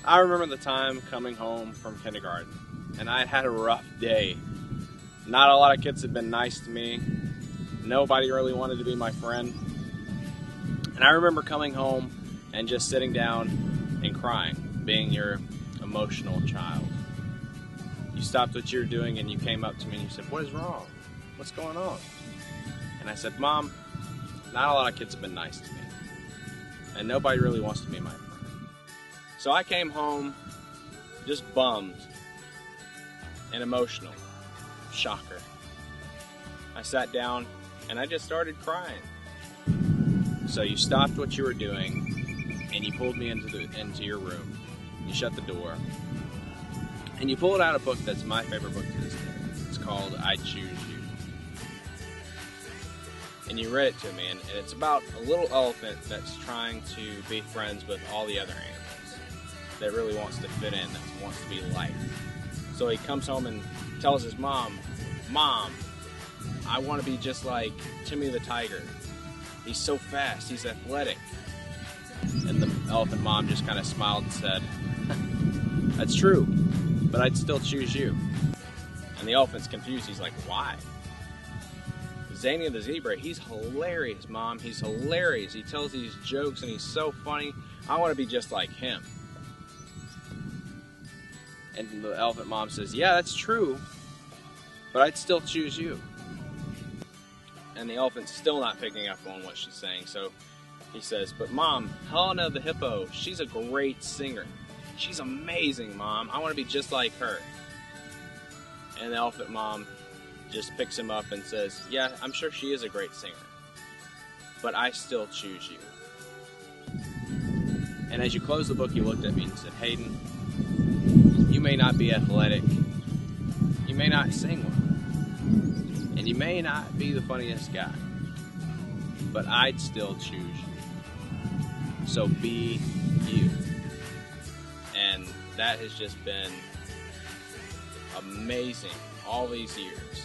I remember the time coming home from kindergarten, and I had a rough day. Not a lot of kids had been nice to me. Nobody really wanted to be my friend. And I remember coming home and just sitting down and crying, being your emotional child. You stopped what you were doing and you came up to me and you said, "What is wrong? What's going on?" And I said, "Mom, not a lot of kids have been nice to me. And nobody really wants to be my friend." So I came home just bummed and emotional. Shocker. I sat down and I just started crying. So you stopped what you were doing and you pulled me into your room. You shut the door. And you pulled out a book that's my favorite book to this day. It's called I Choose You. And you read it to me, and it's about a little elephant that's trying to be friends with all the other animals, that really wants to fit in, that wants to be liked. So he comes home and tells his mom, "Mom, I want to be just like Timmy the tiger. He's so fast, he's athletic." And the elephant mom just kind of smiled and said, "That's true, but I'd still choose you." And the elephant's confused. He's like, "Why?" Zany the zebra, "He's hilarious, Mom. He's hilarious. He tells these jokes and he's so funny. I want to be just like him." And the elephant mom says, "Yeah, that's true, but I'd still choose you." And the elephant's still not picking up on what she's saying. So he says, "But Mom, Helena the hippo, she's a great singer. She's amazing, Mom. I want to be just like her." And the elephant mom just picks him up and says, "Yeah, I'm sure she is a great singer, but I still choose you." And as you closed the book, you looked at me and said, "Hayden, you may not be athletic, you may not sing well, and you may not be the funniest guy, but I'd still choose you. So be you." And that has just been amazing all these years.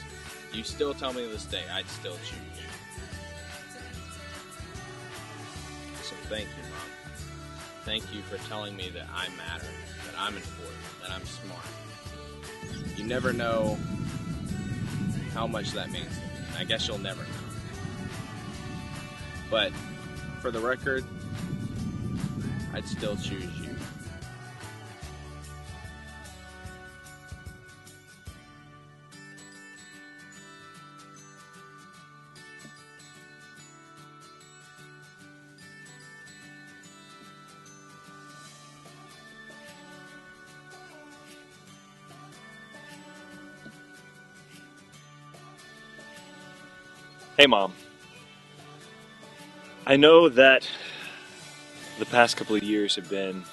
You still tell me to this day, I'd still choose you. So thank you, Mom. Thank you for telling me that I matter, that I'm important, that I'm smart. You never know how much that means to me. I guess you'll never know. But for the record, I'd still choose you. Hey Mom, I know that the past couple of years have been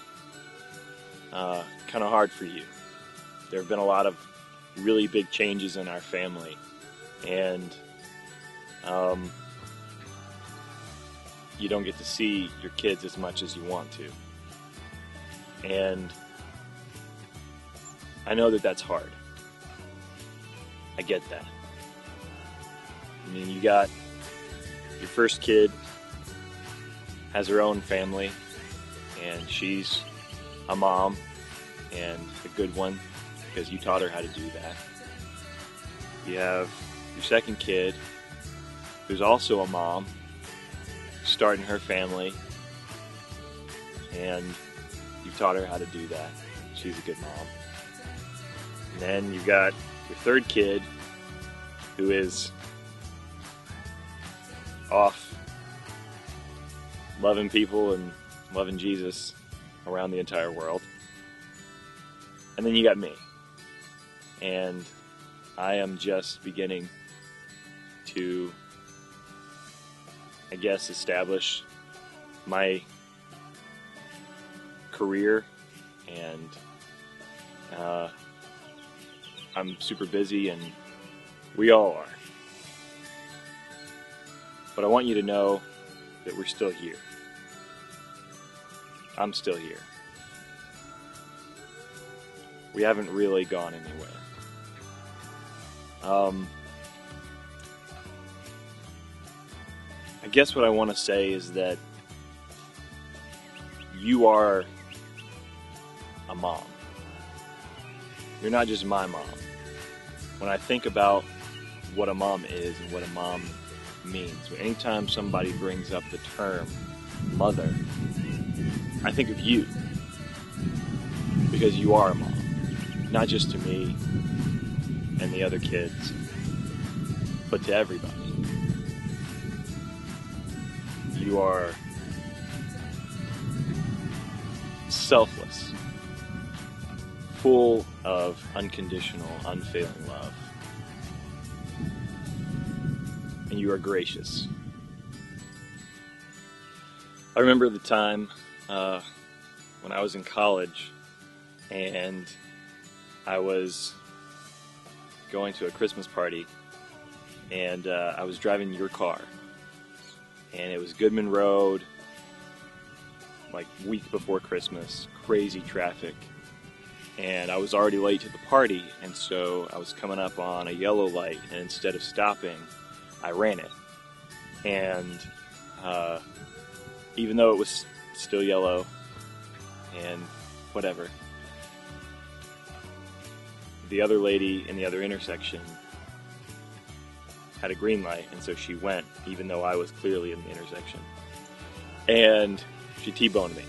kind of hard for you. There have been a lot of really big changes in our family, and you don't get to see your kids as much as you want to. And I know that that's hard. I get that. I mean, you got your first kid, has her own family, and she's a mom, and a good one, because you taught her how to do that. You have your second kid, who's also a mom, starting her family, and you taught her how to do that. She's a good mom. And then you've got your third kid, who is off loving people and loving Jesus around the entire world. And then you got me. And I am just beginning to, I guess, establish my career, and I'm super busy, and we all are. But I want you to know that we're still here. I'm still here. We haven't really gone anywhere. I guess what I want to say is that you are a mom. You're not just my mom. When I think about what a mom is and what a mom means, anytime somebody brings up the term mother, I think of you, because you are a mom, not just to me and the other kids, but to everybody. You are selfless, full of unconditional, unfailing love. And you are gracious. I remember the time when I was in college and I was going to a Christmas party, and I was driving your car, and it was Goodman Road, like week before Christmas, crazy traffic, and I was already late to the party, and so I was coming up on a yellow light, and instead of stopping, I ran it. And even though it was still yellow and whatever, the other lady in the other intersection had a green light, and so she went, even though I was clearly in the intersection. And she T-boned me.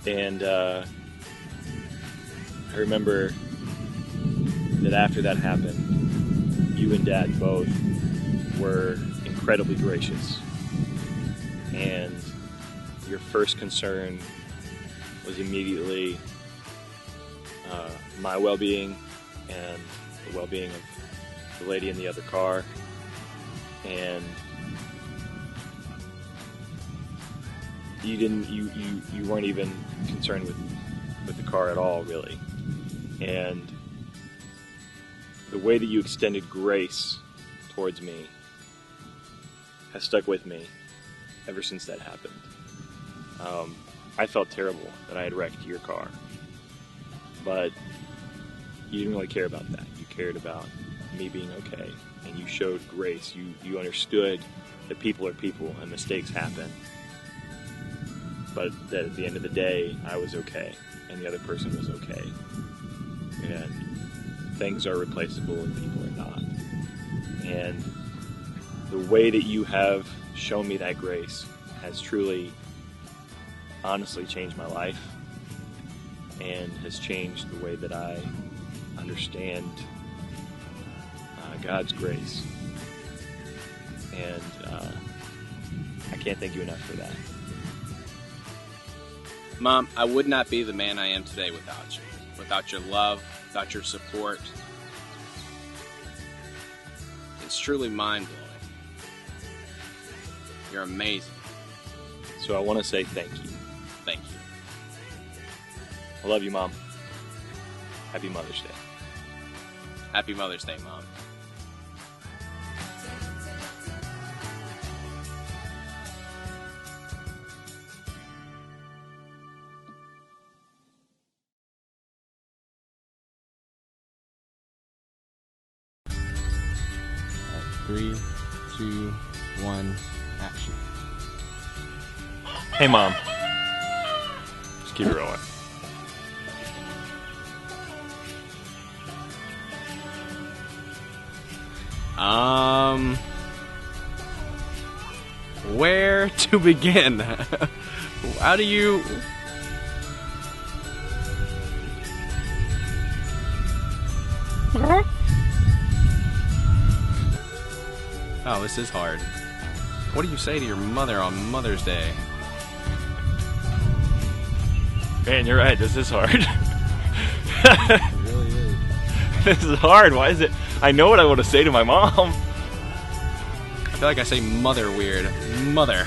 And I remember that after that happened, you and Dad both were incredibly gracious. And your first concern was immediately my well-being and the well-being of the lady in the other car. And you weren't even concerned with the car at all, really. And the way that you extended grace towards me has stuck with me ever since that happened. I felt terrible that I had wrecked your car, but you didn't really care about that. You cared about me being okay, and you showed grace. You understood that people are people and mistakes happen, but that at the end of the day, I was okay, and the other person was okay. And things are replaceable and people are not. And the way that you have shown me that grace has truly, honestly changed my life, and has changed the way that I understand God's grace. And I can't thank you enough for that. Mom, I would not be the man I am today without you. Without your love, without your support. It's truly mind-blowing. You're amazing. So I want to say thank you. Thank you. I love you, Mom. Happy Mother's Day. Happy Mother's Day, Mom. Three, 2, 1, action. Hey, Mom. Just keep it rolling. Where to begin? How do you... Oh, this is hard. What do you say to your mother on Mother's Day? Man, you're right. This is hard. It really is. This is hard. Why is it? I know what I want to say to my mom. I feel like I say mother weird. Mother.